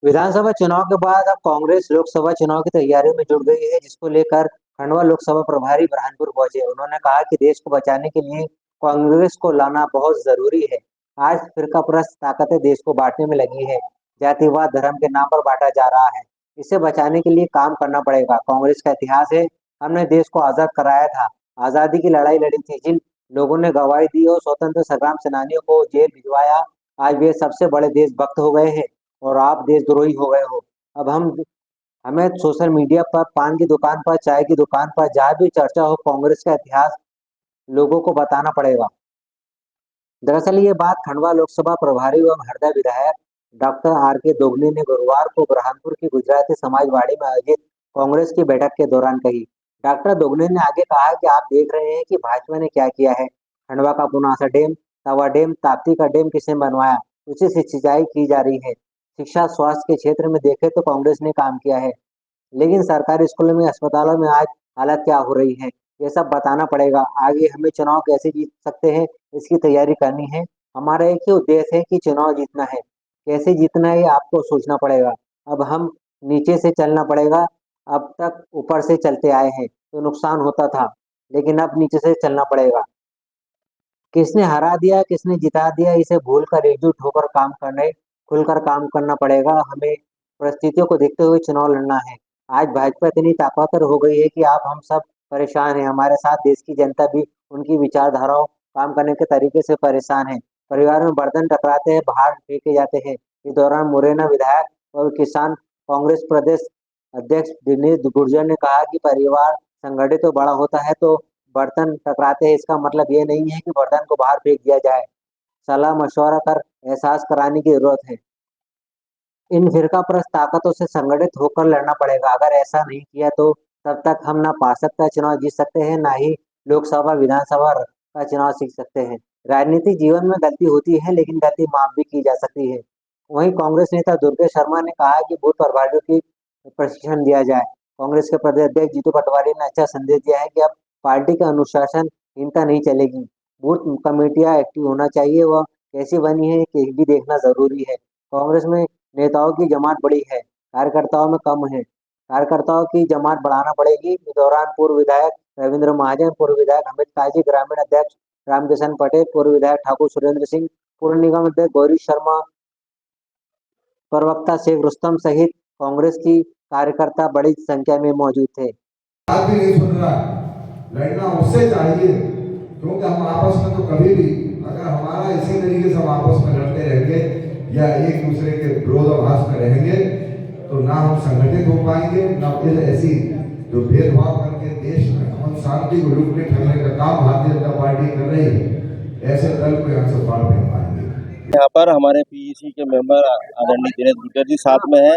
विधानसभा चुनाव के बाद अब कांग्रेस लोकसभा चुनाव की तैयारियों में जुट गई है, जिसको लेकर खंडवा लोकसभा प्रभारी बुरहानपुर पहुंचे। उन्होंने कहा कि देश को बचाने के लिए कांग्रेस को लाना बहुत जरूरी है। आज फिरकाप्रस्त ताकतें देश को बांटने में लगी है। जातिवाद धर्म के नाम पर बांटा जा रहा है। इसे बचाने के लिए काम करना पड़ेगा। कांग्रेस का इतिहास है, हमने देश को आजाद कराया था, आजादी की लड़ाई लड़ी थी, जिन लोगों ने गवाही दी और स्वतंत्र संग्राम सेनानियों को जेल भिजवाया, आज वे सबसे बड़े देशभक्त हो गए हैं और आप देशद्रोही हो गए हो। अब हमें सोशल मीडिया पर, पान की दुकान पर, चाय की दुकान पर, जहाँ भी चर्चा हो, कांग्रेस का इतिहास लोगों को बताना पड़ेगा। दरअसल ये बात खंडवा लोकसभा प्रभारी एवं हरदा विधायक डॉक्टर आर के दोगली ने गुरुवार को बुरहानपुर की गुजराती समाजवाड़ी में आयोजित कांग्रेस की बैठक के दौरान कही। डॉक्टर दोगली ने आगे कहा कि आप देख रहे हैं कि भाजपा ने क्या किया है। खंडवा का पुनासा डैम, तवा डैम, ताप्ती का डैम किसने बनवाया, उसी से सिंचाई की जा रही है। शिक्षा स्वास्थ्य के क्षेत्र में देखें तो कांग्रेस ने काम किया है। लेकिन सरकारी स्कूलों में, अस्पतालों में आज हालत क्या हो रही है, ये सब बताना पड़ेगा। आगे हमें चुनाव कैसे जीत सकते हैं, इसकी तैयारी करनी है। हमारा एक ही उद्देश्य है कि चुनाव जीतना है। कैसे जीतना है ये आपको सोचना पड़ेगा। अब हम नीचे से चलना पड़ेगा। अब तक ऊपर से चलते आए हैं तो नुकसान होता था, लेकिन अब नीचे से चलना पड़ेगा। किसने हरा दिया, किसने जिता दिया, इसे भूलकर एकजुट होकर काम करने, खुलकर काम करना पड़ेगा। हमें परिस्थितियों को देखते हुए चुनाव लड़ना है। आज भाजपा इतनी ताकतवर हो गई है कि आप हम सब परेशान हैं। हमारे साथ देश की जनता भी उनकी विचारधाराओं, काम करने के तरीके से परेशान है। परिवार में बर्तन टकराते हैं, बाहर फेंके जाते हैं। इस दौरान मुरैना विधायक और किसान कांग्रेस प्रदेश अध्यक्ष दिनेश गुर्जर ने कहा कि परिवार संगठित तो बड़ा होता है तो बर्तन टकराते हैं, इसका मतलब ये नहीं है कि बर्तन को बाहर फेंक दिया जाए। सलाह मशवरा कर एहसास कराने की जरूरत है। इन फिरकाप्रस्त ताकतों से संगठित होकर लड़ना पड़ेगा। अगर ऐसा नहीं किया तो तब तक हम ना पार्षद का चुनाव जीत सकते हैं, ना ही लोकसभा विधानसभा का चुनाव जीत सकते हैं। राजनीतिक जीवन में गलती होती है, लेकिन गलती माफ भी की जा सकती है। वहीं कांग्रेस नेता दुर्गेश शर्मा ने कहा कि बूथ प्रभारियों की प्रशिक्षण दिया जाए। कांग्रेस के प्रदेश अध्यक्ष जीतू पटवारी ने अच्छा संदेश दिया है कि अब पार्टी का अनुशासनहीनता नहीं चलेगी। बूथ कमेटियां एक्टिव होना चाहिए, वह कैसी बनी है ये भी देखना जरूरी है। कांग्रेस में नेताओं की जमात बड़ी है, कार्यकर्ताओं में कम है। कार्यकर्ताओं की जमात बढ़ाना पड़ेगी। इस दौरान पूर्व विधायक रविंद्र महाजन, पूर्व विधायक अमित काजी, ग्रामीण अध्यक्ष रामकिशन पटेल, पूर्व विधायक ठाकुर सुरेंद्र सिंह, पूर्व निगम अध्यक्ष गौरी शर्मा, प्रवक्ता शेख रुस्तम सहित कांग्रेस की कार्यकर्ता बड़ी संख्या में मौजूद थे। बात भी नहीं सुन रहा, लड़ना उससे चाहिए, क्योंकि हम आपस में तो कभी भी, अगर हमारा इसी तरीके से हम आपस में लड़ते रहेंगे या एक दूसरे के विरोधाभास में रहेंगे तो ना हम संगठित हो पाएंगे, ना फिर ऐसी जो भेदभाव करके देश में अमन शांति को लूटने ठगने का काम भारतीय जनता पार्टी कर रही है, ऐसे दल को यहाँ से पार नहीं पाएंगे। यहाँ पर हमारे पीईसी के मेंबर आदरणीय दिनेश गुर्जर जी साथ में हैं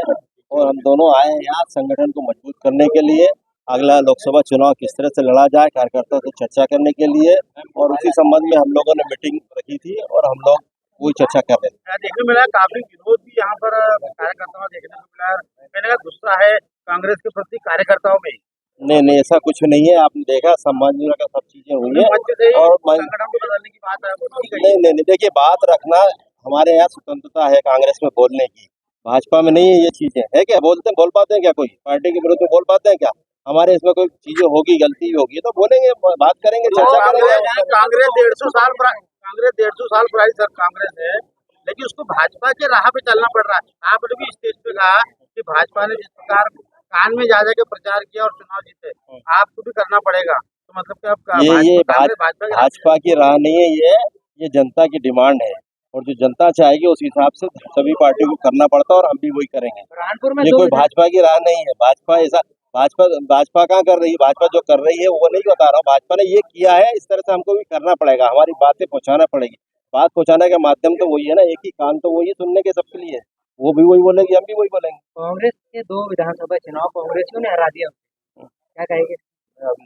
और हम दोनों आए हैं यहाँ संगठन को मजबूत करने के लिए। अगला लोकसभा चुनाव किस तरह से लड़ा जाए, कार्यकर्ताओं से चर्चा करने के लिए, और उसी संबंध में हम लोगों ने मीटिंग रखी थी और हम लोग वही चर्चा कर रहे थे। देखने मिला काफी विरोध भी यहाँ पर कार्यकर्ताओं में देखने को मिला। मैंने कहा गुस्सा है कांग्रेस के प्रति कार्यकर्ताओं में। नहीं, ऐसा कुछ नहीं है। आपने देखा सम्मान का सब चीजें हुई है और संगठन को बदलने की बात है। नहीं, देखिए बात रखना, हमारे यहाँ स्वतंत्रता है कांग्रेस में बोलने की, भाजपा में नहीं है ये चीजें। है क्या बोल पाते हैं क्या, कोई पार्टी के विरुद्ध में बोल पाते हैं क्या? हमारे इसमें कोई चीजें होगी, गलती होगी तो बोलेंगे, बात करेंगे, चर्चा करेंगे। कांग्रेस 150 साल पुरानी सर कांग्रेस है, लेकिन उसको भाजपा के राह पे चलना पड़ रहा है। आपने भी स्टेज पे कहा कि भाजपा ने जिस प्रकार कान में जा के प्रचार किया और चुनाव जीते, आपको भी करना पड़ेगा। तो मतलब कि आप भाजपा की राह नहीं है, ये जनता की डिमांड है और जो जनता चाहेगी उस हिसाब से सभी पार्टी को करना पड़ता है और हम भी वही करेंगे। बुरहानपुर में ये कोई भाजपा की राह नहीं है। भाजपा कहाँ कर रही है? भाजपा जो कर रही है वो नहीं बता रहा हूँ। भाजपा ने ये किया है, इस तरह से हमको भी करना पड़ेगा, हमारी बातें पहुंचाना पड़ेगी। बात पहुंचाने का माध्यम तो वही है ना, एक ही कान तो वही है सुनने के सबके लिए। वो भी वही बोलेंगे, हम भी वही बोलेंगे। कांग्रेस के 2 विधानसभा चुनाव कांग्रेसियों ने हरा दिया, क्या कहेंगे?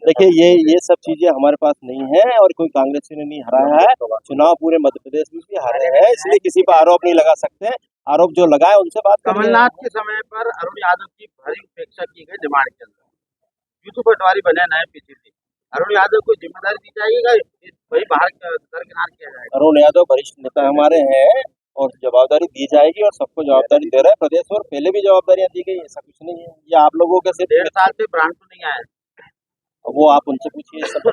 देखिए ये सब चीजें हमारे पास नहीं है और कोई कांग्रेसी ने नहीं हराया है। चुनाव पूरे मध्य प्रदेश में भी हारे हैं, इसलिए किसी पर आरोप नहीं लगा सकते। आरोप जो लगाए उनसे बात करेंगे। कमलनाथ के समय पर अरुण यादव की भारी उपेक्षा की गई डिमांड के अंदर, जीतू पटवारी बने नए पीसीसी। अरुण यादव को जिम्मेदारी दी जाएगी, वही बाहर दरकिनार किया जाएगा। अरुण यादव वरिष्ठ नेता हमारे हैं, और जवाबदारी दी जाएगी और सबको जवाबदारी दे रहे हैं प्रदेश में, और पहले भी जवाबदारियां दी गई, ऐसा कुछ नहीं है। ये आप लोगों के सिर्फ 1.5 साल से ब्रांड तो नहीं आया। वो आप उनसे पूछिए सब।